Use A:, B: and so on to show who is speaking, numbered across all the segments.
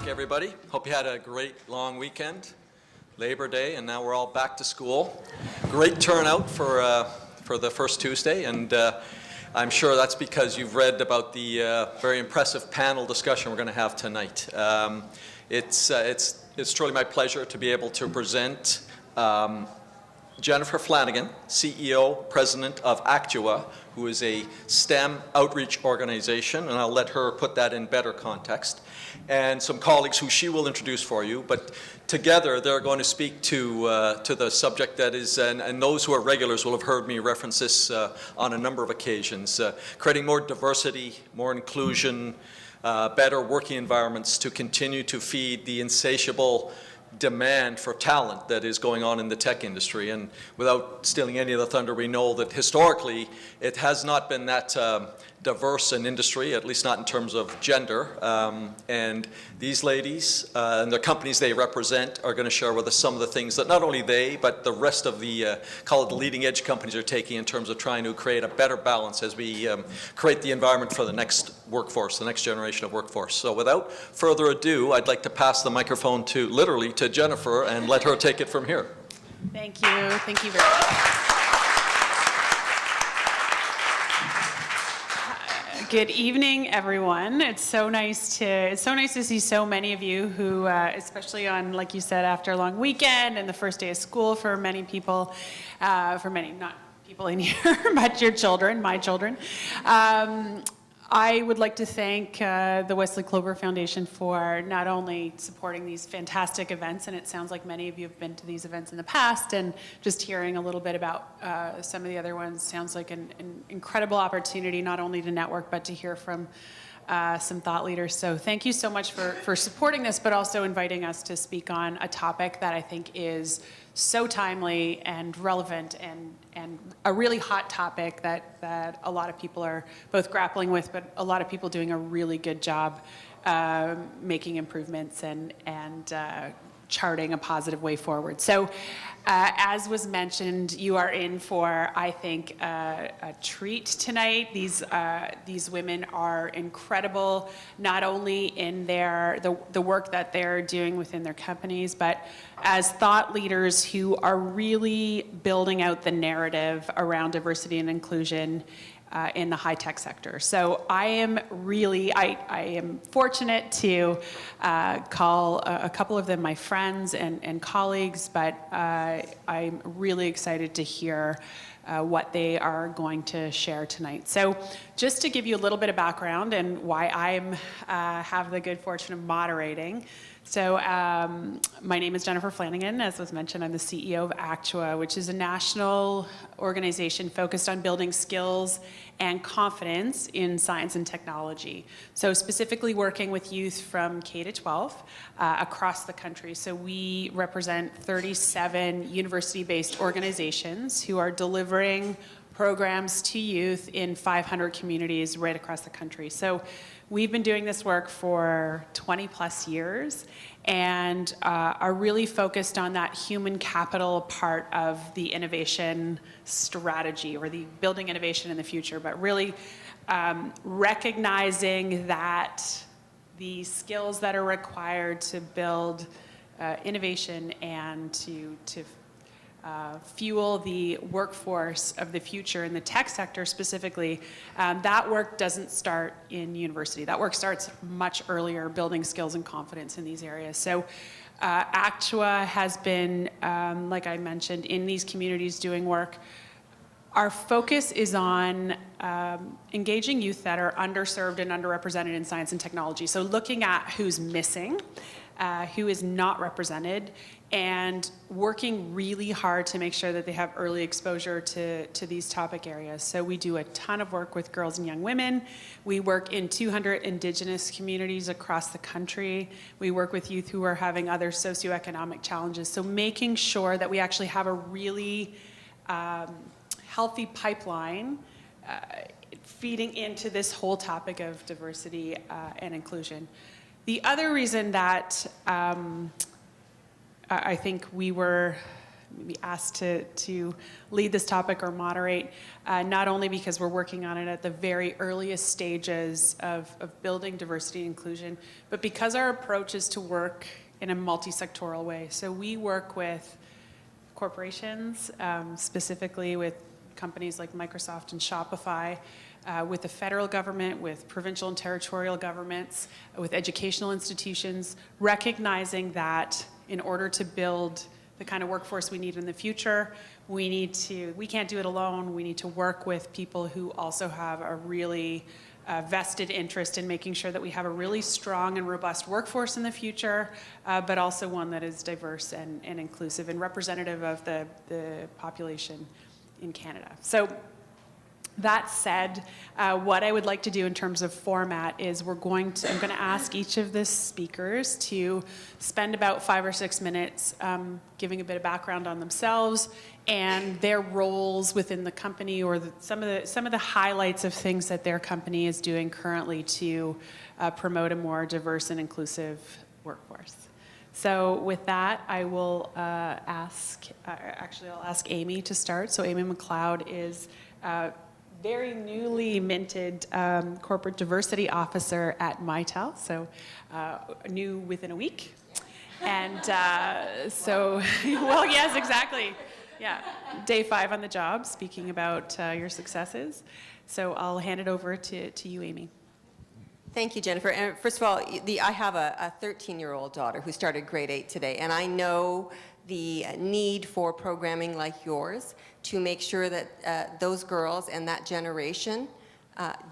A: back, everybody. Hope you had a great long weekend, Labor Day, and now we're all back to school. Great turnout for the first Tuesday, and I'm sure that's because you've read about the very impressive panel discussion we're going to have tonight. It's truly my pleasure to be able to present Jennifer Flanagan, CEO, President of Actua, who is a STEM outreach organization, and I'll let her put that in better context, and some colleagues who she will introduce for you. But together, they're going to speak to the subject that is, and those who are regulars will have heard me reference this on a number of occasions, creating more diversity, more inclusion, better working environments to continue to feed the insatiable demand for talent that is going on in the tech industry. And without stealing any of the thunder, we know that historically it has not been that diverse an industry, at least not in terms of gender. And these ladies and the companies they represent are going to share with us some of the things that not only they, but the rest of the, call it the leading edge companies, are taking in terms of trying to create a better balance as we create the environment for the next workforce, the next generation of workforce. So without further ado, I'd like to pass the microphone to, literally, to Jennifer and let her take it from here.
B: Thank you. Thank you very much. Good evening, everyone. It's so nice to see so many of you who, especially on, like you said, after a long weekend and the first day of school for many people, for many, not people in here, but your children, my children. I would like to thank the Wesley Clover Foundation for not only supporting these fantastic events, and it sounds like many of you have been to these events in the past, and just hearing a little bit about some of the other ones sounds like an incredible opportunity not only to network, but to hear from some thought leaders. So thank you so much for supporting this, but also inviting us to speak on a topic that I think is so timely and relevant, and a really hot topic that a lot of people are both grappling with, but a lot of people doing a really good job making improvements and charting a positive way forward. So as was mentioned, you are in for, I think, a treat tonight. These women are incredible, not only in the work that they're doing within their companies, but as thought leaders who are really building out the narrative around diversity and inclusion in the high-tech sector. So I am fortunate to call a couple of them my friends and colleagues, but I'm really excited to hear what they are going to share tonight. So just to give you a little bit of background and why I have the good fortune of moderating. So my name is Jennifer Flanagan. As was mentioned, I'm the CEO of Actua, which is a national organization focused on building skills and confidence in science and technology. So specifically working with youth from K to 12 across the country. So we represent 37 university-based organizations who are delivering programs to youth in 500 communities right across the country. So we've been doing this work for 20 plus years and are really focused on that human capital part of the innovation strategy, or the building innovation in the future, but really recognizing that the skills that are required to build innovation and to fuel the workforce of the future in the tech sector specifically, that work doesn't start in university. That work starts much earlier, building skills and confidence in these areas. So Actua has been, like I mentioned, in these communities doing work. Our focus is on engaging youth that are underserved and underrepresented in science and technology. So looking at who's missing, who is not represented, and working really hard to make sure that they have early exposure to these topic areas. So we do a ton of work with girls and young women. We work in 200 Indigenous communities across the country. We work with youth who are having other socioeconomic challenges. So making sure that we actually have a really healthy pipeline feeding into this whole topic of diversity and inclusion. The other reason that I think we were be asked to lead this topic or moderate, not only because we're working on it at the very earliest stages of building diversity and inclusion, but because our approach is to work in a multi-sectoral way. So we work with corporations, specifically with companies like Microsoft and Shopify, with the federal government, with provincial and territorial governments, with educational institutions, recognizing that in order to build the kind of workforce we need in the future, we can't do it alone. We need to work with people who also have a really vested interest in making sure that we have a really strong and robust workforce in the future, but also one that is diverse and inclusive and representative of the population in Canada. So that said, what I would like to do in terms of format is I'm going to ask each of the speakers to spend about 5 or 6 minutes giving a bit of background on themselves and their roles within the company, or some of the highlights of things that their company is doing currently to promote a more diverse and inclusive workforce. So with that, I will I'll ask Amy to start. So Amy McLeod is very newly minted corporate diversity officer at Mitel, so new within a week. And so, well, yes, exactly. Yeah, day 5 on the job, speaking about your successes. So I'll hand it over to you, Amy.
C: Thank you, Jennifer. And first of all, I have a 13-year-old daughter who started grade 8 today, and I know the need for programming like yours to make sure that those girls and that generation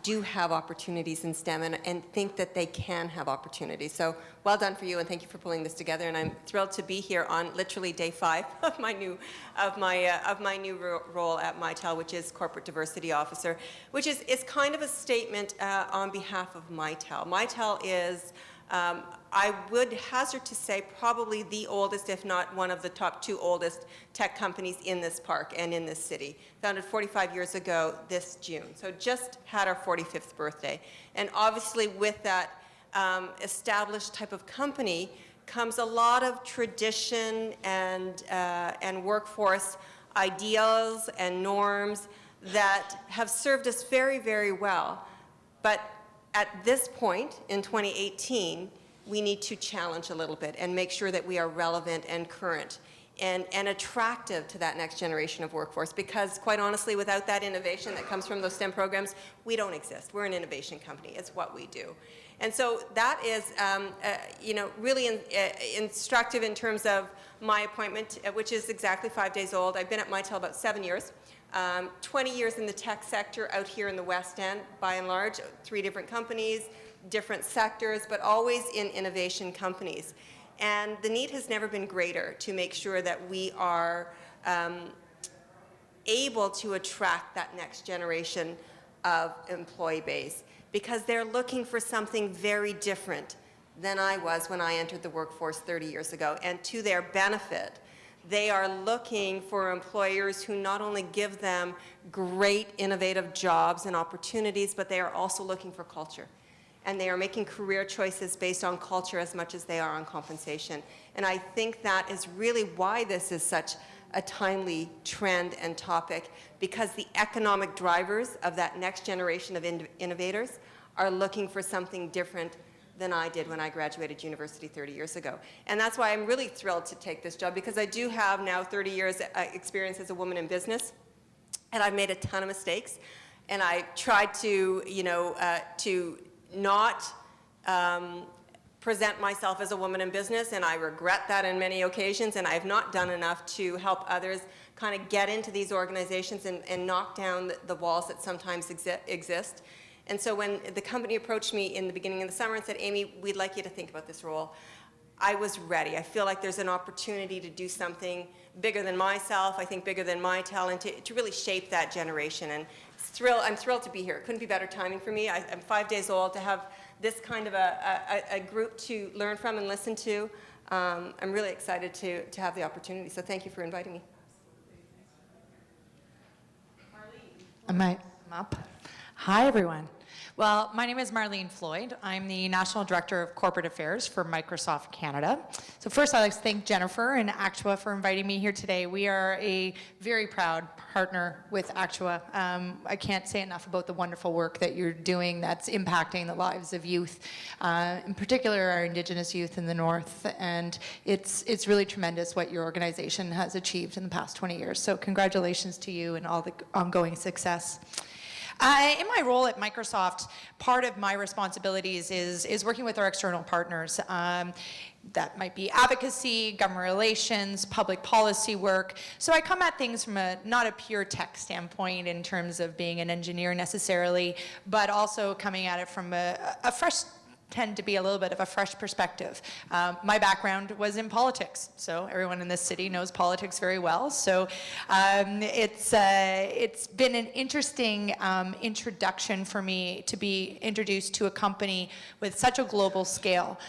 C: do have opportunities in STEM and think that they can have opportunities. So well done for you, and thank you for pulling this together. And I'm thrilled to be here on literally day 5 of my new role at Mitel, which is Corporate Diversity Officer, which is kind of a statement on behalf of Mitel. Mitel is, I would hazard to say, probably the oldest, if not one of the top 2 oldest tech companies in this park and in this city. Founded 45 years ago this June. So just had our 45th birthday. And obviously with that established type of company comes a lot of tradition and workforce ideals and norms that have served us very, very well. But at this point in 2018, we need to challenge a little bit and make sure that we are relevant and current and attractive to that next generation of workforce, because quite honestly, without that innovation that comes from those STEM programs, we don't exist. We're an innovation company. It's what we do. And so that is really instructive in terms of my appointment, which is exactly 5 days old. I've been at Mitel about 7 years. 20 years in the tech sector out here in the West End, by and large, 3 different companies, different sectors, but always in innovation companies. And the need has never been greater to make sure that we are able to attract that next generation of employee base, because they're looking for something very different than I was when I entered the workforce 30 years ago. And to their benefit, they are looking for employers who not only give them great innovative jobs and opportunities, but they are also looking for culture. And they are making career choices based on culture as much as they are on compensation. And I think that is really why this is such a timely trend and topic, because the economic drivers of that next generation of innovators are looking for something different than I did when I graduated university 30 years ago. And that's why I'm really thrilled to take this job, because I do have now 30 years experience as a woman in business, and I've made a ton of mistakes. And I tried to, to not present myself as a woman in business, and I regret that on many occasions, and I have not done enough to help others kind of get into these organizations and knock down the walls that sometimes exist. And so when the company approached me in the beginning of the summer and said, Amy, we'd like you to think about this role, I was ready. I feel like there's an opportunity to do something bigger than myself, I think bigger than Mitel, and to really shape that generation. And I'm thrilled to be here. It couldn't be better timing for me. I'm 5 days old. To have this kind of a group to learn from and listen to, I'm really excited to have the opportunity. So thank you for inviting me.
D: I'm up. Hi, everyone. Well, my name is Marlene Floyd. I'm the National Director of Corporate Affairs for Microsoft Canada. So first, I'd like to thank Jennifer and Actua for inviting me here today. We are a very proud partner with Actua. I can't say enough about the wonderful work that you're doing that's impacting the lives of youth, in particular our Indigenous youth in the North. And it's really tremendous what your organization has achieved in the past 20 years. So congratulations to you and all the ongoing success. In my role at Microsoft, part of my responsibilities is working with our external partners. That might be advocacy, government relations, public policy work. So I come at things from not a pure tech standpoint in terms of being an engineer necessarily, but also coming at it from a fresh tend to be a little bit of a fresh perspective. My background was in politics, so everyone in this city knows politics very well. So it's been an interesting introduction for me to be introduced to a company with such a global scale.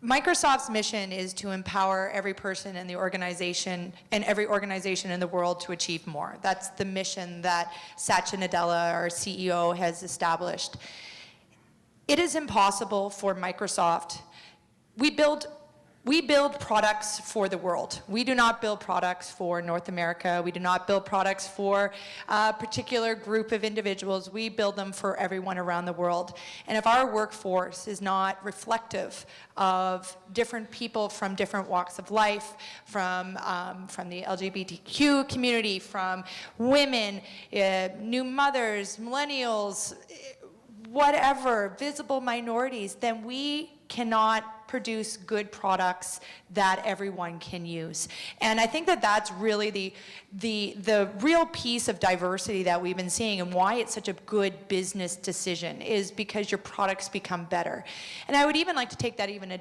D: Microsoft's mission is to empower every person in the organization and every organization in the world to achieve more. That's the mission that Satya Nadella, our CEO, has established. It is impossible for Microsoft. We build products for the world. We do not build products for North America. We do not build products for a particular group of individuals. We build them for everyone around the world. And if our workforce is not reflective of different people from different walks of life, from the LGBTQ community, from women, new mothers, millennials, whatever, visible minorities, then we cannot produce good products that everyone can use. And I think that that's really the real piece of diversity that we've been seeing, and why it's such a good business decision is because your products become better. And I would even like to take that even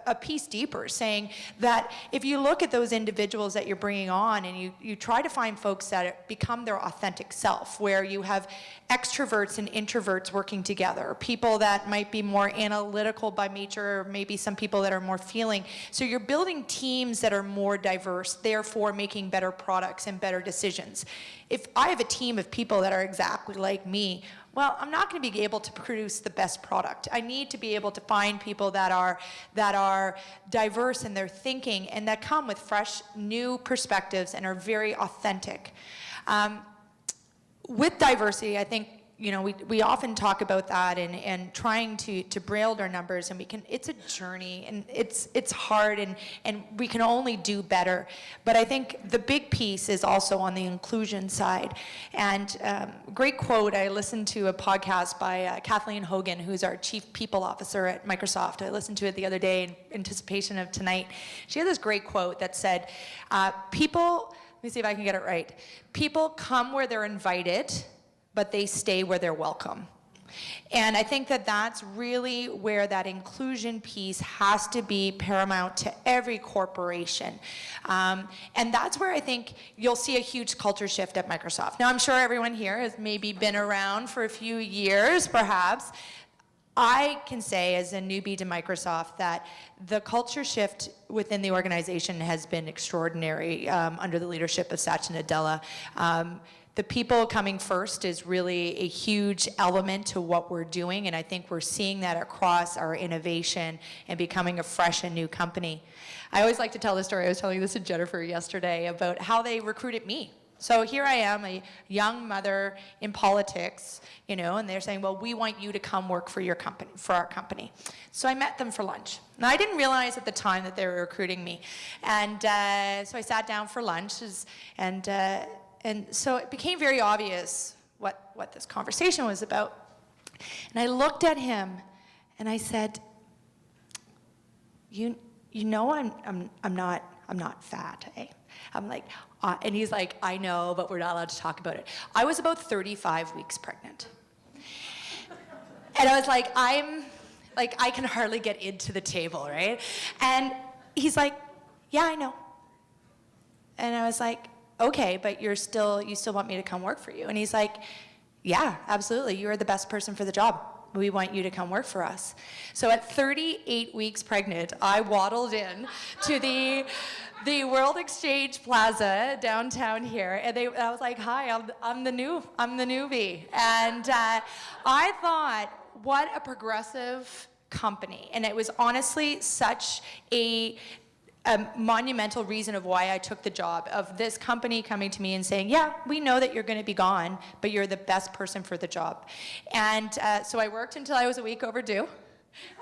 D: a piece deeper, saying that if you look at those individuals that you're bringing on and you try to find folks that become their authentic self, where you have extroverts and introverts working together, people that might be more analytical by nature, maybe some people that are more feeling. So you're building teams that are more diverse, therefore making better products and better decisions. If I have a team of people that are exactly like me, well, I'm not going to be able to produce the best product. I need to be able to find people that are diverse in their thinking and that come with fresh, new perspectives and are very authentic. With diversity, I think, you know, we often talk about that and trying to build our numbers, and it's a journey, and it's hard, and we can only do better. But I think the big piece is also on the inclusion side. And great quote, I listened to a podcast by Kathleen Hogan, who's our Chief People Officer at Microsoft. I listened to it the other day in anticipation of tonight. She had this great quote that said, people, let me see if I can get it right. People come where they're invited, but they stay where they're welcome. And I think that that's really where that inclusion piece has to be paramount to every corporation. And that's where I think you'll see a huge culture shift at Microsoft. Now, I'm sure everyone here has maybe been around for a few years, perhaps. I can say as a newbie to Microsoft that the culture shift within the organization has been extraordinary under the leadership of Satya Nadella. The people coming first is really a huge element to what we're doing, and I think we're seeing that across our innovation and becoming a fresh and new company. I always like to tell the story. I was telling this to Jennifer yesterday about how they recruited me. So here I am, a young mother in politics, you know, and they're saying, well, we want you to come work for your company, for our company. So I met them for lunch. Now, I didn't realize at the time that they were recruiting me. And so I sat down for lunch, and so it became very obvious what this conversation was about. And I looked at him and I said, you know I'm not fat, eh? I'm like, and he's like, I know, but we're not allowed to talk about it. I was about 35 weeks pregnant. And I was like, I can hardly get into the table, right? And he's like, yeah, I know. And I was like, okay, but you still want me to come work for you? And he's like, yeah, absolutely. You are the best person for the job. We want you to come work for us. So at 38 weeks pregnant, I waddled in to the World Exchange Plaza downtown here, and I was like, "Hi, I'm the newbie," and I thought, what a progressive company, and it was honestly such a monumental reason of why I took the job, of this company coming to me and saying, yeah, we know that you're going to be gone, but you're the best person for the job. And so I worked until I was a week overdue,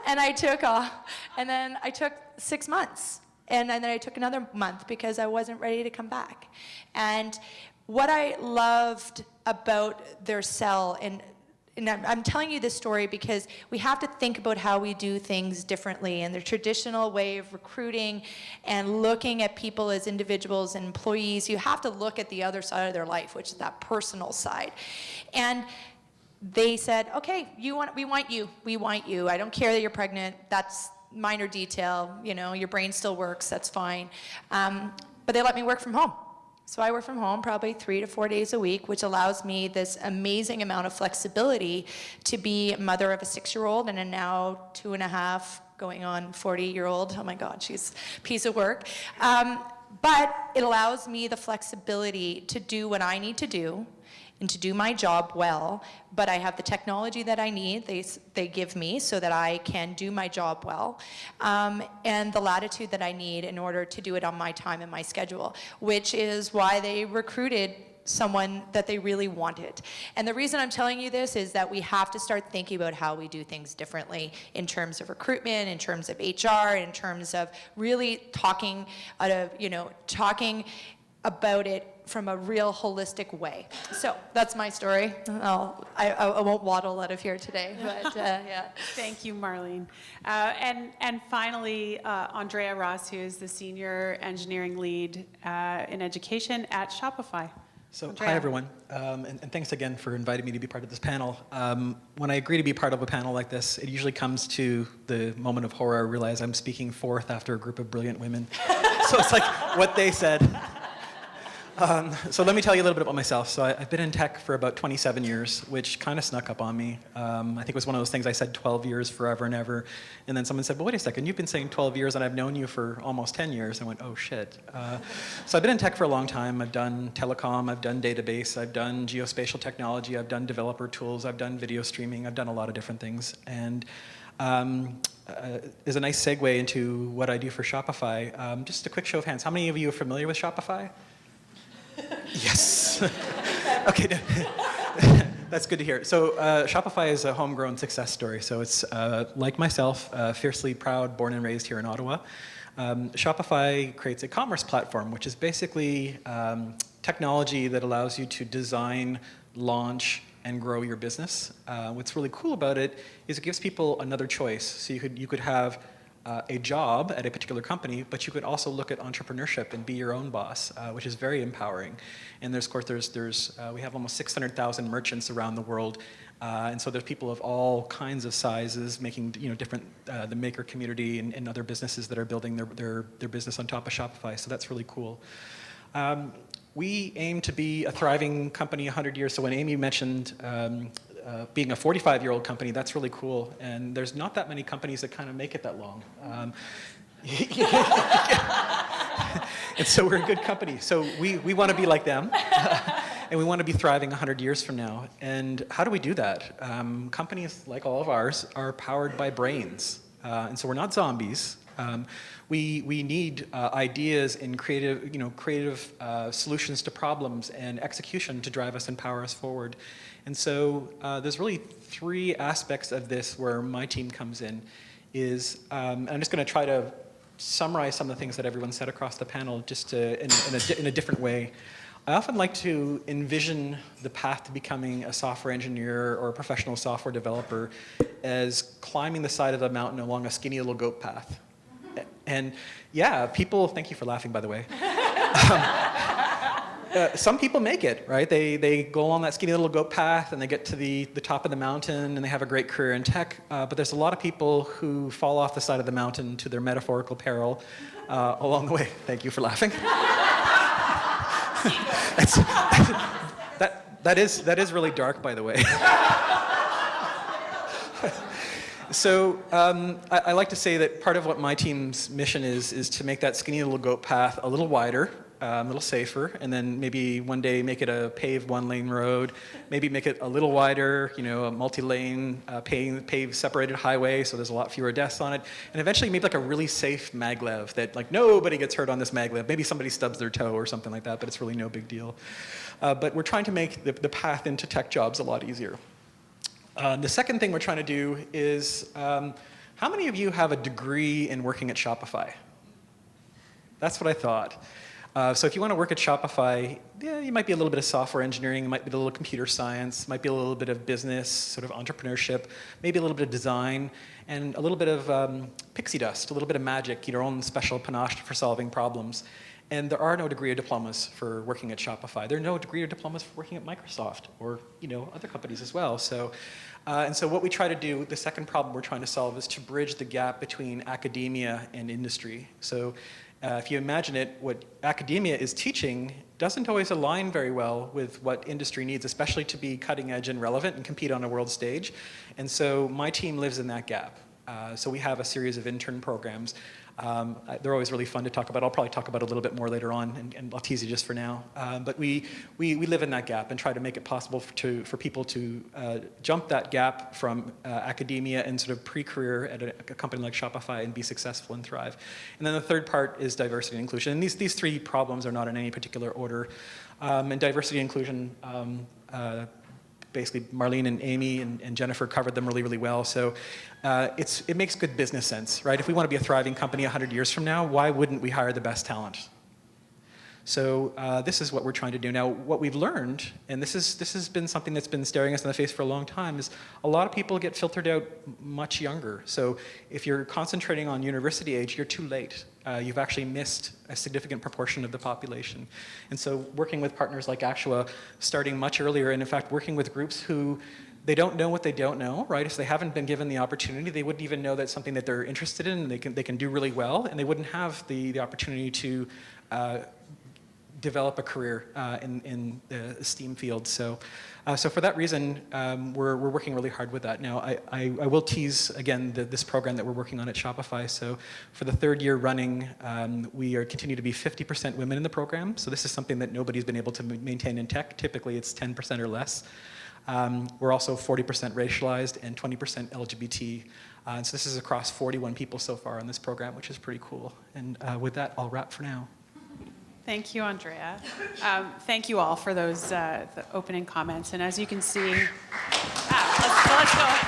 D: and I took off, and then I took 6 months, and then I took another month because I wasn't ready to come back. And what I loved about their cell, and I'm telling you this story because we have to think about how we do things differently, and the traditional way of recruiting and looking at people as individuals and employees. You have to look at the other side of their life, which is that personal side. And they said, okay, we want you. I don't care that you're pregnant. That's minor detail. You know, your brain still works. That's fine. But they let me work from home. So I work from home probably 3 to 4 days a week, which allows me this amazing amount of flexibility to be a mother of a 6-year-old and a now 2.5 going on 40-year-old. Oh my God, she's a piece of work. But it allows me the flexibility to do what I need to do and to do my job well, but I have the technology that I need, they give me so that I can do my job well, and the latitude that I need in order to do it on my time and my schedule, which is why they recruited someone that they really wanted. And the reason I'm telling you this is that we have to start thinking about how we do things differently in terms of recruitment, in terms of HR, in terms of really talking about it from a real holistic way. So that's my story. I won't waddle out of here today, but yeah.
B: Thank you, Marlene. And finally, Andrea Ross, who is the Senior Engineering Lead in Education at Shopify.
E: So,
B: Andrea.
E: hi everyone, and thanks again for inviting me to be part of this panel. When I agree to be part of a panel like this, it usually comes to the moment of horror. I realize I'm speaking fourth after a group of brilliant women. So it's like what they said. So let me tell you a little bit about myself. So I've been in tech for about 27 years, which kind of snuck up on me. I think it was one of those things I said 12 years, forever and ever. And then someone said, well, wait a second, you've been saying 12 years and I've known you for almost 10 years. I went, oh shit. So I've been in tech for a long time. I've done telecom, I've done database, I've done geospatial technology, I've done developer tools, I've done video streaming, I've done a lot of different things. And is a nice segue into what I do for Shopify. Just a quick show of hands. How many of you are familiar with Shopify? Yes. Okay. That's good to hear. So Shopify is a homegrown success story. So it's like myself, fiercely proud, born and raised here in Ottawa. Shopify creates a commerce platform, which is basically technology that allows you to design, launch, and grow your business. What's really cool about it is it gives people another choice. So you could have a job at a particular company, but you could also look at entrepreneurship and be your own boss, which is very empowering. And there's, of course, we have almost 600,000 merchants around the world, and so there's people of all kinds of sizes making, different, the maker community and other businesses that are building their business on top of Shopify. So that's really cool. We aim to be a thriving company 100 years. So when Amy mentioned being a 45-year-old company, that's really cool. And there's not that many companies that kind of make it that long. And so we're a good company. So we want to be like them. And we want to be thriving 100 years from now. And how do we do that? Companies, like all of ours, are powered by brains. And so we're not zombies. We need ideas and creative solutions to problems and execution to drive us and power us forward. And so there's really 3 aspects of this where my team comes in. I'm just going to try to summarize some of the things that everyone said across the panel just in a different way. I often like to envision the path to becoming a software engineer or a professional software developer as climbing the side of the mountain along a skinny little goat path. And yeah, people, thank you for laughing, by the way. Some people make it, right? They go along that skinny little goat path and they get to the top of the mountain and they have a great career in tech. But there's a lot of people who fall off the side of the mountain to their metaphorical peril along the way. Thank you for laughing. That is really dark, by the way. So I like to say that part of what my team's mission is to make that skinny little goat path a little wider, a little safer, and then maybe one day make it a paved one-lane road, maybe make it a little wider, a multi-lane paved separated highway so there's a lot fewer deaths on it, and eventually maybe like a really safe maglev that like nobody gets hurt on this maglev. Maybe somebody stubs their toe or something like that, but it's really no big deal. But we're trying to make the path into tech jobs a lot easier. The second thing we're trying to do is, how many of you have a degree in working at Shopify? That's what I thought. So if you want to work at Shopify, yeah, you might be a little bit of software engineering, you might be a little computer science, might be a little bit of business, sort of entrepreneurship, maybe a little bit of design, and a little bit of pixie dust, a little bit of magic, your own special panache for solving problems. And there are no degree or diplomas for working at Shopify. There are no degree or diplomas for working at Microsoft or other companies as well. So, and so what we try to do, the second problem we're trying to solve is to bridge the gap between academia and industry. So if you imagine it, what academia is teaching doesn't always align very well with what industry needs, especially to be cutting edge and relevant and compete on a world stage. And so my team lives in that gap. So we have a series of intern programs. They're always really fun to talk about. I'll probably talk about it a little bit more later on, and I'll tease you just for now. But we live in that gap and try to make it possible for people to jump that gap from academia and sort of pre-career at a company like Shopify and be successful and thrive. And then the third part is diversity and inclusion. And these three problems are not in any particular order. And diversity and inclusion, basically Marlene and Amy and Jennifer covered them really, really well. So it makes good business sense, right? If we want to be a thriving company 100 years from now, why wouldn't we hire the best talent? So this is what we're trying to do. Now, what we've learned, and this has been something that's been staring us in the face for a long time, is a lot of people get filtered out much younger. So if you're concentrating on university age, you're too late. You've actually missed a significant proportion of the population. And so working with partners like Actua, starting much earlier, and in fact working with groups who they don't know what they don't know, right? If they haven't been given the opportunity, they wouldn't even know that's something that they're interested in, and they can do really well, and they wouldn't have the opportunity to develop a career in the STEAM field. So for that reason, we're working really hard with that. Now, I will tease, again, this program that we're working on at Shopify. So for the third year running, we are continue to be 50% women in the program. So this is something that nobody's been able to maintain in tech. Typically, it's 10% or less. We're also 40% racialized and 20% LGBT. And so this is across 41 people so far on this program, which is pretty cool. And with that, I'll wrap for now.
B: Thank you, Andrea. Thank you all for those the opening comments. And as you can see, let's go ahead.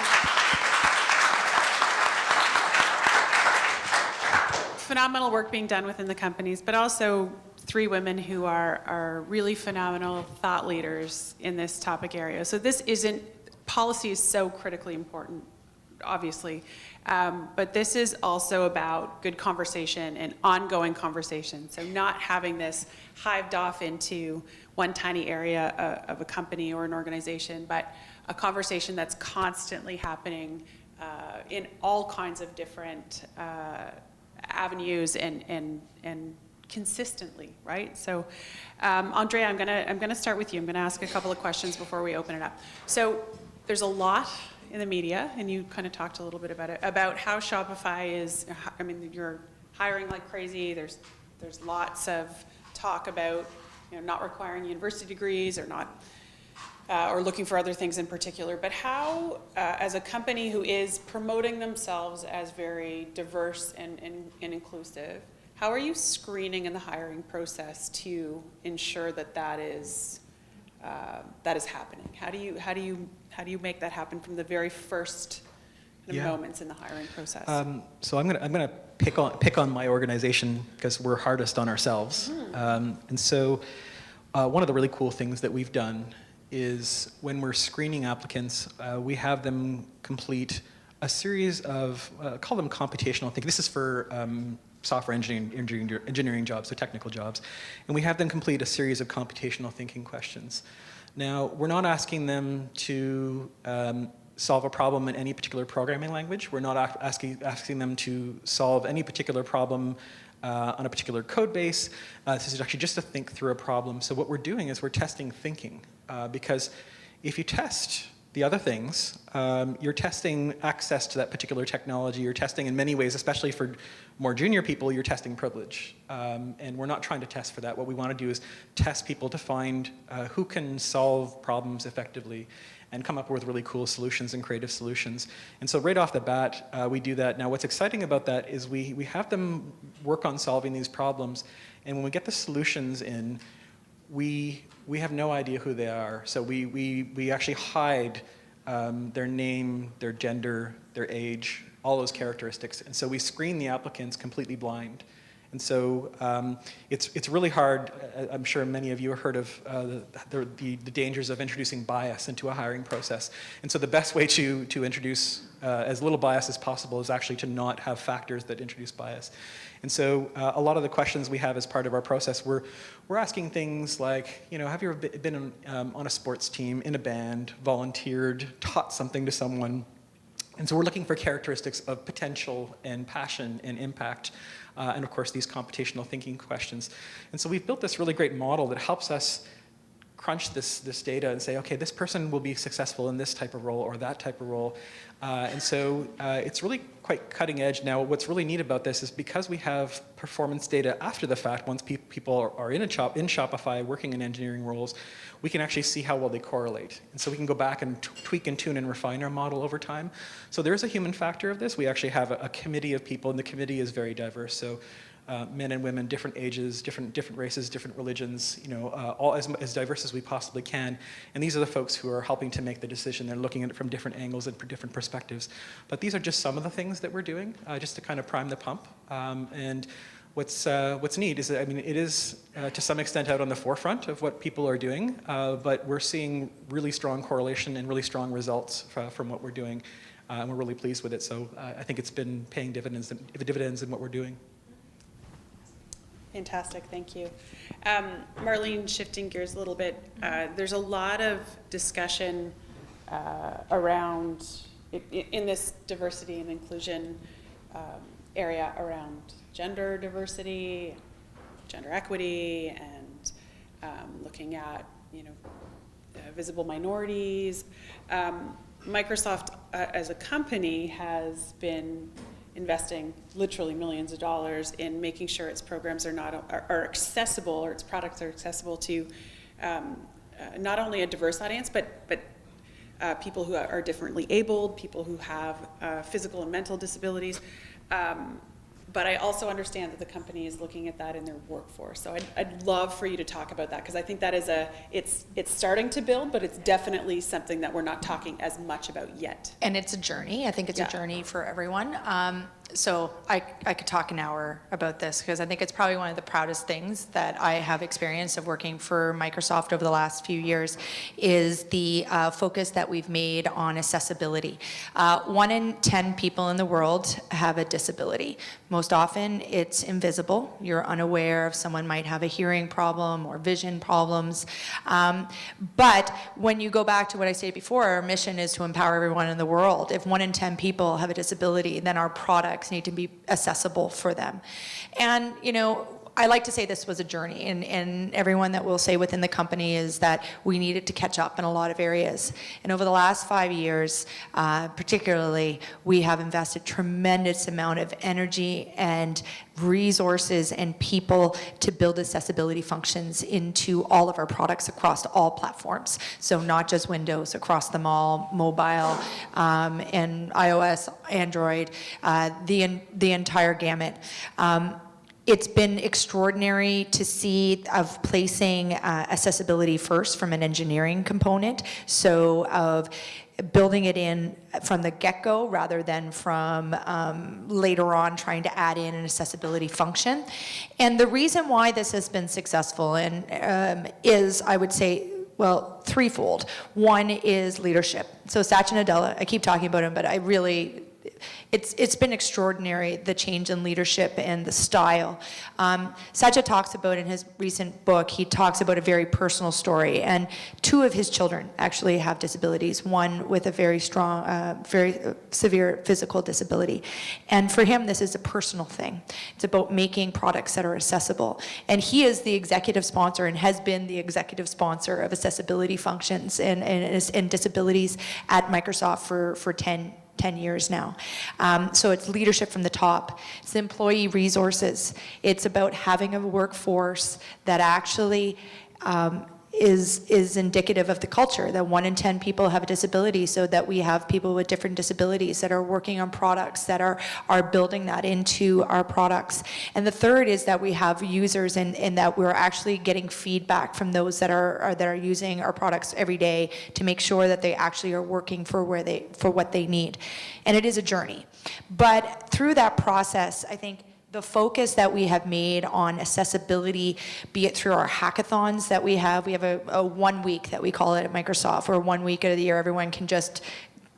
B: Phenomenal work being done within the companies, but also three women who are really phenomenal thought leaders in this topic area. So policy is so critically important, obviously. But this is also about good conversation and ongoing conversation. So not having this hived off into one tiny area of a company or an organization, but a conversation that's constantly happening in all kinds of different avenues and consistently, right? So, Andrea, I'm gonna start with you. I'm gonna ask a couple of questions before we open it up. So there's a lot in the media, and you kind of talked a little bit about it, about how Shopify is, I mean, you're hiring like crazy. There's lots of talk about, not requiring university degrees or not, or looking for other things in particular. But how, as a company who is promoting themselves as very diverse and inclusive, how are you screening in the hiring process to ensure that is happening? How do you make that happen from the very first moments in the hiring process?
E: So I'm gonna pick on my organization because we're hardest on ourselves. And so one of the really cool things that we've done is when we're screening applicants, we have them complete a series of call them computational thinking. This is for software engineering jobs, so technical jobs. And we have them complete a series of computational thinking questions. Now, we're not asking them to solve a problem in any particular programming language. We're not asking them to solve any particular problem on a particular code base. This is actually just to think through a problem. So what we're doing is we're testing thinking. Because if you test the other things, you're testing access to that particular technology. You're testing in many ways, especially for more junior people, you're testing privilege. And we're not trying to test for that. What we want to do is test people to find who can solve problems effectively and come up with really cool solutions and creative solutions. And so right off the bat, we do that. Now what's exciting about that is we have them work on solving these problems, and when we get the solutions in, we have no idea who they are. So we actually hide their name, their gender, their age, all those characteristics. And so we screen the applicants completely blind. And so it's really hard. I'm sure many of you have heard of the dangers of introducing bias into a hiring process. And so the best way to introduce as little bias as possible is actually to not have factors that introduce bias. And so a lot of the questions we have as part of our process, we're asking things like, have you ever been on a sports team, in a band, volunteered, taught something to someone? And so we're looking for characteristics of potential and passion and impact, and of course these computational thinking questions. And so we've built this really great model that helps us crunch this data and say, okay, this person will be successful in this type of role or that type of role. And so it's really quite cutting edge. Now, what's really neat about this is because we have performance data after the fact, once people are in Shopify working in engineering roles, we can actually see how well they correlate. And so we can go back and tweak and tune and refine our model over time. So there is a human factor of this. We actually have a committee of people, and the committee is very diverse. So men and women, different ages, different races, different religions, all as diverse as we possibly can. And these are the folks who are helping to make the decision. They're looking at it from different angles and from different perspectives. But these are just some of the things that we're doing, just to kind of prime the pump. And what's neat is that, it is to some extent out on the forefront of what people are doing, but we're seeing really strong correlation and really strong results from what we're doing. And we're really pleased with it. So I think it's been paying dividends in what we're doing.
B: Fantastic, thank you. Marlene, shifting gears a little bit, there's a lot of discussion around, in this diversity and inclusion area, around gender diversity, gender equity, and looking at, visible minorities. Microsoft as a company has been investing literally millions of dollars in making sure its programs are accessible, or its products are accessible to not only a diverse audience, but people who are differently abled, people who have physical and mental disabilities. But I also understand that the company is looking at that in their workforce. So I'd love for you to talk about that, because I think that is it's starting to build, but it's definitely something that we're not talking as much about yet.
D: And it's a journey. I think it's a journey for everyone. So I could talk an hour about this, because I think it's probably one of the proudest things that I have experienced of working for Microsoft over the last few years is the focus that we've made on accessibility. 1 in 10 people in the world have a disability. Most often it's invisible. You're unaware if someone might have a hearing problem or vision problems. But when you go back to what I stated before, our mission is to empower everyone in the world. If 1 in 10 people have a disability, then our products need to be accessible for them. And, I like to say this was a journey, and everyone that will say within the company is that we needed to catch up in a lot of areas. And over the last 5 years, particularly, we have invested tremendous amount of energy and resources and people to build accessibility functions into all of our products across all platforms. So not just Windows, across them all, mobile, and iOS, Android, the entire gamut. It's been extraordinary to see of placing accessibility first from an engineering component, so of building it in from the get-go rather than from later on trying to add in an accessibility function. And the reason why this has been successful is, I would say, well, threefold. One is leadership. So Satya Nadella, I keep talking about him, but it's been extraordinary, the change in leadership and the style. Satya talks about in his recent book, he talks about a very personal story, and 2 of his children actually have disabilities, one with a very strong, very severe physical disability. And for him, this is a personal thing. It's about making products that are accessible. And he is the executive sponsor and has been the executive sponsor of accessibility functions and disabilities at Microsoft for 10 years now. So it's leadership from the top. It's employee resources. It's about having a workforce that actually is indicative of the culture, that 1 in 10 people have a disability, so that we have people with different disabilities that are working on products that are building that into our products. And the third is that we have users and that we're actually getting feedback from those that are using our products every day to make sure that they actually are working for what they need. And it is a journey. But through that process, I think the focus that we have made on accessibility, be it through our hackathons that we have a 1 week that we call it at Microsoft, where 1 week of the year everyone can just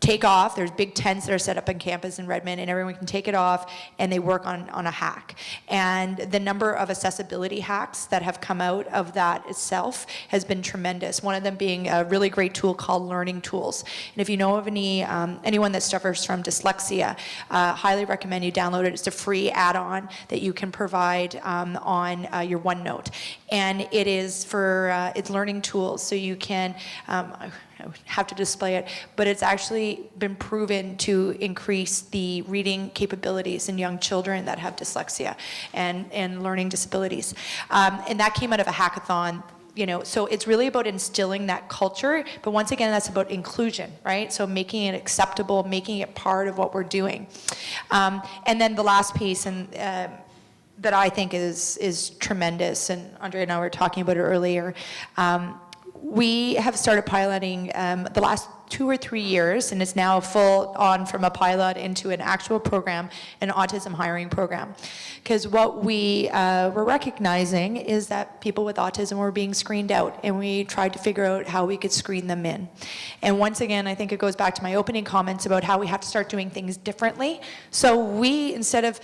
D: take off. There's big tents that are set up on campus in Redmond, and everyone can take it off, and they work on a hack. And the number of accessibility hacks that have come out of that itself has been tremendous. One of them being a really great tool called Learning Tools. And if you know of anyone that suffers from dyslexia, highly recommend you download it. It's a free add-on that you can provide on your OneNote. And it is for, it's learning tools, so you can, I would have to display it, but it's actually been proven to increase the reading capabilities in young children that have dyslexia and learning disabilities. And that came out of a hackathon. So it's really about instilling that culture, but once again, that's about inclusion, right? So making it acceptable, making it part of what we're doing. And then the last piece, that I think is tremendous, and Andre and I were talking about it earlier, we have started piloting the last 2 or 3 years, and it's now full on from a pilot into an actual program, an autism hiring program. Because what we were recognizing is that people with autism were being screened out, and we tried to figure out how we could screen them in. And once again, I think it goes back to my opening comments about how we have to start doing things differently. So we, instead of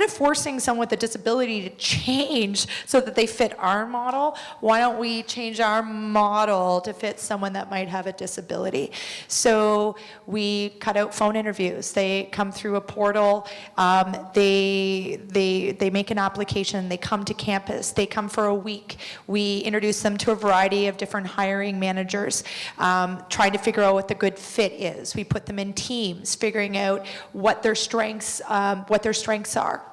D: forcing someone with a disability to change so that they fit our model, why don't we change our model to fit someone that might have a disability? So we cut out phone interviews. They come through a portal. They make an application. They come to campus. They come for a week. We introduce them to a variety of different hiring managers, trying to figure out what the good fit is. We put them in teams, figuring out what their strengths are.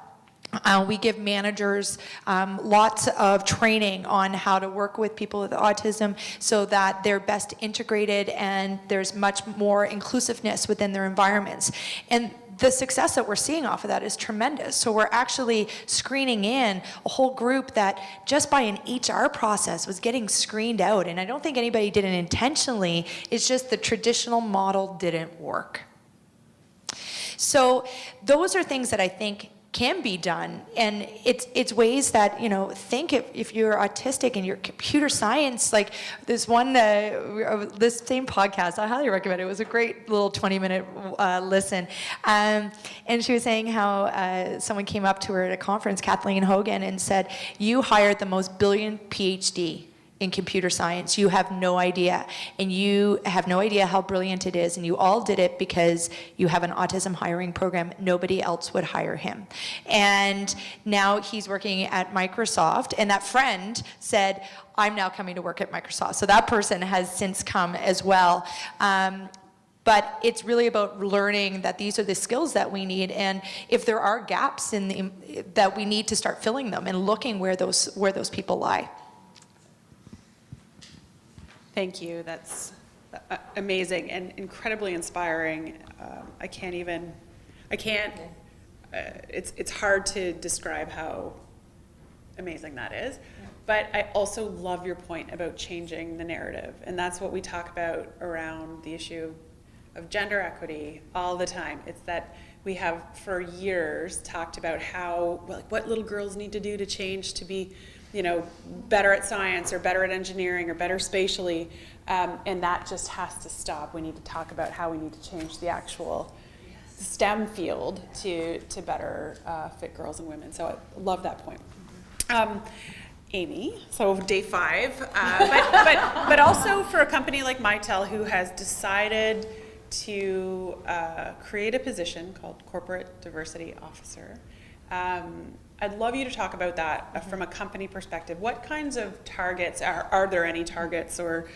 D: We give managers lots of training on how to work with people with autism so that they're best integrated and there's much more inclusiveness within their environments. And the success that we're seeing off of that is tremendous. So we're actually screening in a whole group that just by an HR process was getting screened out. And I don't think anybody did it intentionally. It's just the traditional model didn't work. So those are things that I think can be done, and it's ways that, think if you're autistic and you're computer science, like there's one, this same podcast, I highly recommend it. It was a great little 20-minute listen, and she was saying how someone came up to her at a conference, Kathleen Hogan, and said, you hired the most brilliant PhD in computer science. You have no idea, and you have no idea how brilliant it is, and you all did it because you have an autism hiring program. Nobody else would hire him. And now he's working at Microsoft, and that friend said, I'm now coming to work at Microsoft. So that person has since come as well. But it's really about learning that these are the skills that we need, and if there are gaps that we need to start filling them and looking where those people lie.
B: Thank you. That's amazing and incredibly inspiring. It's hard to describe how amazing that is. But I also love your point about changing the narrative. And that's what we talk about around the issue of gender equity all the time. It's that we have for years talked about what little girls need to do to change to be better at science or better at engineering or better spatially, and that just has to stop. We need to talk about how we need to change the actual STEM field to better fit girls and women. So I love that point. Amy, so day 5, but also for a company like Mitel who has decided to create a position called Corporate Diversity Officer. I'd love you to talk about that from a company perspective. What kinds of targets, are there any targets or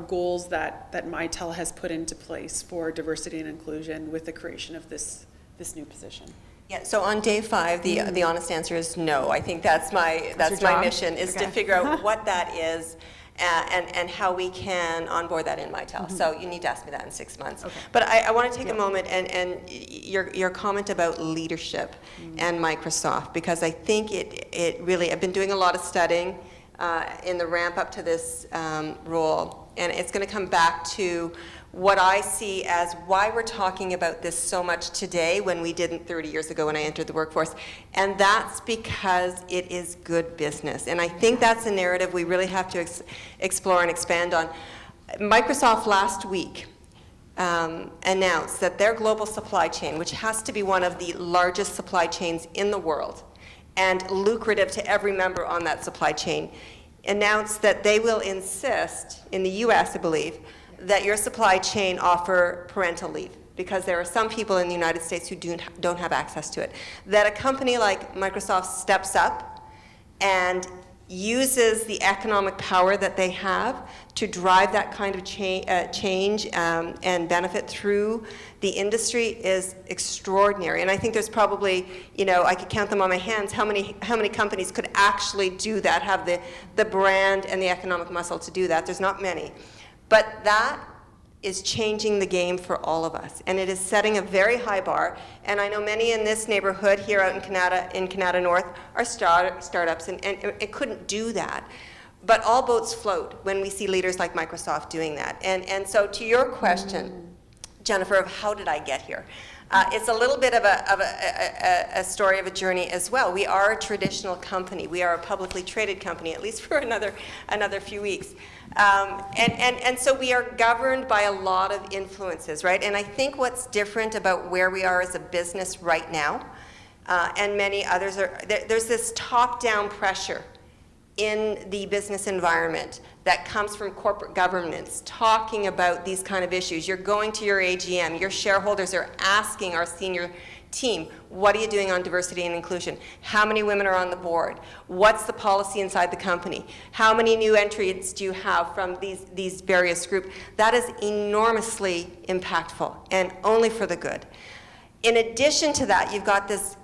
B: goals that Mitel has put into place for diversity and inclusion with the creation of this new position?
C: Yeah, so on day 5, the honest answer is no. I think that's my mission, is to figure out what that is and how we can onboard that in Mitel. So you need to ask me that in 6 months. Okay. But I want to take a moment and your comment about leadership and Microsoft, because I think it really, I've been doing a lot of studying in the ramp up to this role, and it's going to come back to what I see as why we're talking about this so much today when we didn't 30 years ago when I entered the workforce. And that's because it is good business. And I think that's a narrative we really have to explore and expand on. Microsoft last week announced that their global supply chain, which has to be one of the largest supply chains in the world and lucrative to every member on that supply chain, announced that they will insist, in the US I believe, that your supply chain offer parental leave, because there are some people in the United States who don't have access to it. That a company like Microsoft steps up and uses the economic power that they have to drive that kind of change and benefit through the industry is extraordinary. And I think there's probably, I could count them on my hands, how many companies could actually do that, have the brand and the economic muscle to do that. There's not many. But that is changing the game for all of us, and it is setting a very high bar. And I know many in this neighborhood here out in Canada North are startups, and it couldn't do that. But all boats float when we see leaders like Microsoft doing that. And so to your question, Jennifer, of how did I get here? It's a little bit of a story of a journey as well. We are a traditional company. We are a publicly traded company, at least for another few weeks. And so we are governed by a lot of influences, right? And I think what's different about where we are as a business right now, and many others, there's this top-down pressure in the business environment that comes from corporate governance talking about these kind of issues. You're going to your AGM, your shareholders are asking our senior team, what are you doing on diversity and inclusion? How many women are on the board? What's the policy inside the company? How many new entrants do you have from these various groups? That is enormously impactful and only for the good. In addition to that, you've got this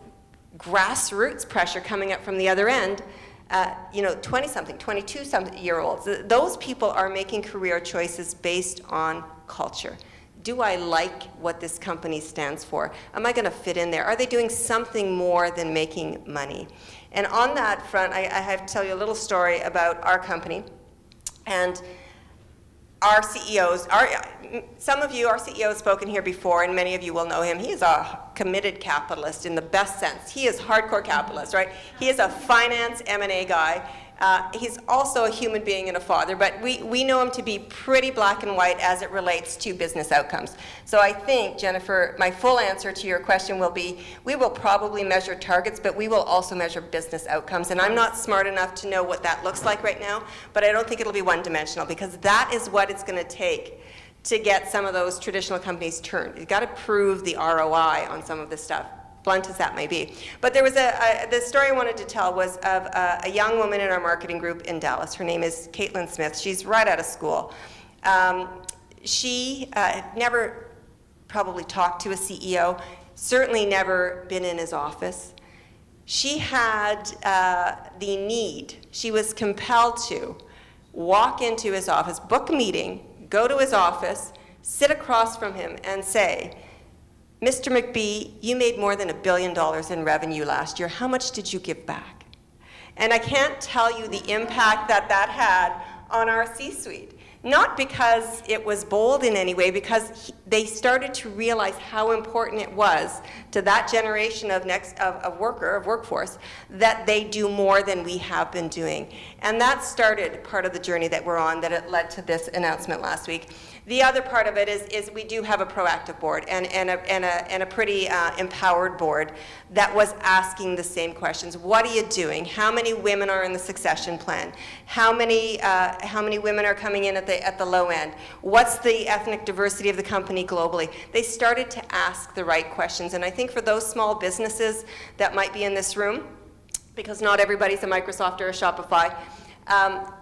C: grassroots pressure coming up from the other end. 20-something, 22-something-year-olds. Those people are making career choices based on culture. Do I like what this company stands for? Am I going to fit in there? Are they doing something more than making money? And on that front, I have to tell you a little story about our company. And our CEOs, some of you, our CEO has spoken here before, and many of you will know him. He is a committed capitalist in the best sense. He is hardcore capitalist, right? He is a finance M&A guy. He's also a human being and a father, but we know him to be pretty black and white as it relates to business outcomes. So I think, Jennifer, my full answer to your question will be, we will probably measure targets, but we will also measure business outcomes. And I'm not smart enough to know what that looks like right now, but I don't think it'll be one-dimensional, because that is what it's going to take to get some of those traditional companies turned. You've got to prove the ROI on some of this stuff, blunt as that may be. But there was the story I wanted to tell was of a young woman in our marketing group in Dallas. Her name is Caitlin Smith. She's right out of school. She never probably talked to a CEO, certainly never been in his office. She had the need, she was compelled to walk into his office, book a meeting, go to his office, sit across from him and say, Mr. McBee, you made more than $1 billion in revenue last year. How much did you give back? And I can't tell you the impact that had on our C-suite. Not because it was bold in any way, because they started to realize how important it was to that generation of workforce, that they do more than we have been doing. And that started part of the journey that we're on, that it led to this announcement last week. The other part of it is we do have a proactive board and a pretty empowered board that was asking the same questions. What are you doing? How many women are in the succession plan? How many women are coming in at the low end? What's the ethnic diversity of the company globally? They started to ask the right questions, and I think for those small businesses that might be in this room, because not everybody's a Microsoft or a Shopify,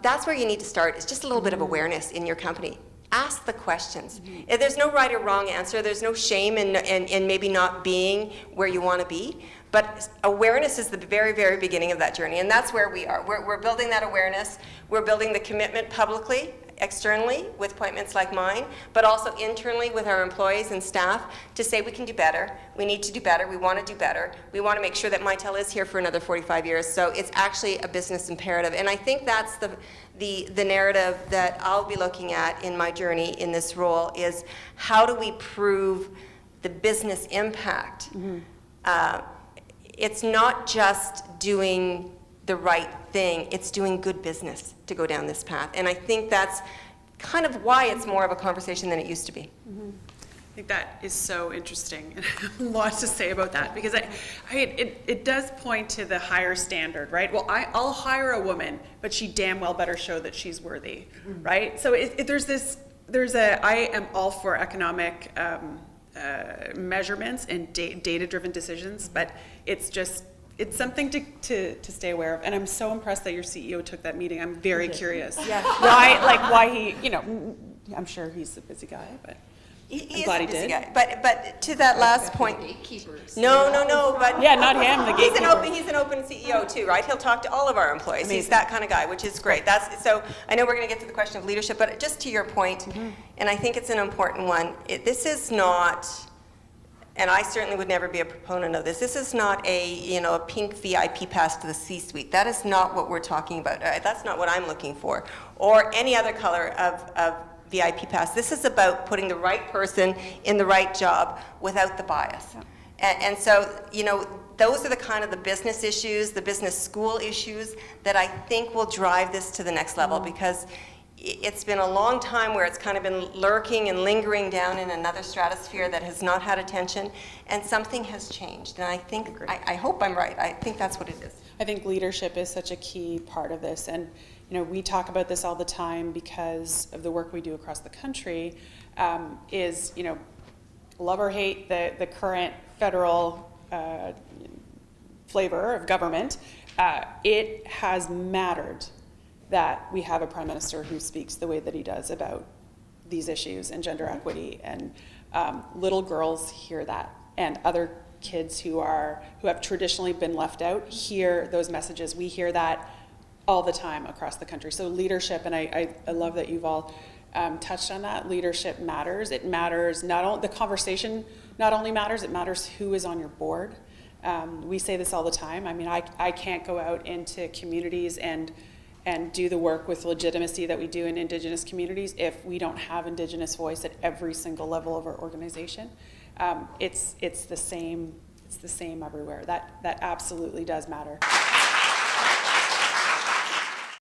C: that's where you need to start, is just a little bit of awareness in your company. Ask the questions. There's no right or wrong answer. There's no shame in maybe not being where you want to be. But awareness is the very, very beginning of that journey. And that's where we are. We're building that awareness. We're building the commitment publicly, externally, with appointments like mine, but also internally with our employees and staff to say we can do better. We need to do better. We want to do better. We want to make sure that Mitel is here for another 45 years. So it's actually a business imperative. And I think that's the narrative that I'll be looking at in my journey in this role, is how do we prove the business impact? It's not just doing the right thing, it's doing good business to go down this path. And I think that's kind of why it's more of a conversation than it used to be.
B: I think that is so interesting, and I have a lot to say about that, because it does point to the higher standard, right? Well, I'll hire a woman, but she damn well better show that she's worthy, right? So I am all for economic measurements and data-driven decisions, but it's something to stay aware of. And I'm so impressed that your CEO took that meeting. I'm very curious.
C: Yeah.
B: Why he, I'm sure he's a busy guy, but
C: He
B: glad
C: is a
B: he
C: busy
B: did.
C: guy. But to that last point, no, but
B: yeah, not him, the gatekeeper.
C: he's an open CEO too, right? He'll talk to all of our employees. He's that kind of guy, which is great. So I know we're going to get to the question of leadership, but just to your point, and I think it's an important one, this is not, and I certainly would never be a proponent of this, this is not a pink VIP pass to the C-suite. That is not what we're talking about. That's not what I'm looking for, or any other color of VIP pass. This is about putting the right person in the right job without the bias. And so, those are the kind of the business issues, the business school issues that I think will drive this to the next level, because it's been a long time where it's kind of been lurking and lingering down in another stratosphere that has not had attention, and something has changed. And I think, I hope I'm right. I think that's what it is.
B: I think leadership is such a key part of this, and we talk about this all the time because of the work we do across the country. Is love or hate the current federal flavor of government, it has mattered that we have a prime minister who speaks the way that he does about these issues and gender equity, and little girls hear that, and other kids who have traditionally been left out hear those messages. We hear that all the time across the country. So leadership, and I love that you've all touched on that. Leadership matters. It matters not only the conversation. Not only matters, it matters who is on your board. We say this all the time. I mean, I can't go out into communities and do the work with legitimacy that we do in Indigenous communities if we don't have Indigenous voice at every single level of our organization. It's the same everywhere. That absolutely does matter.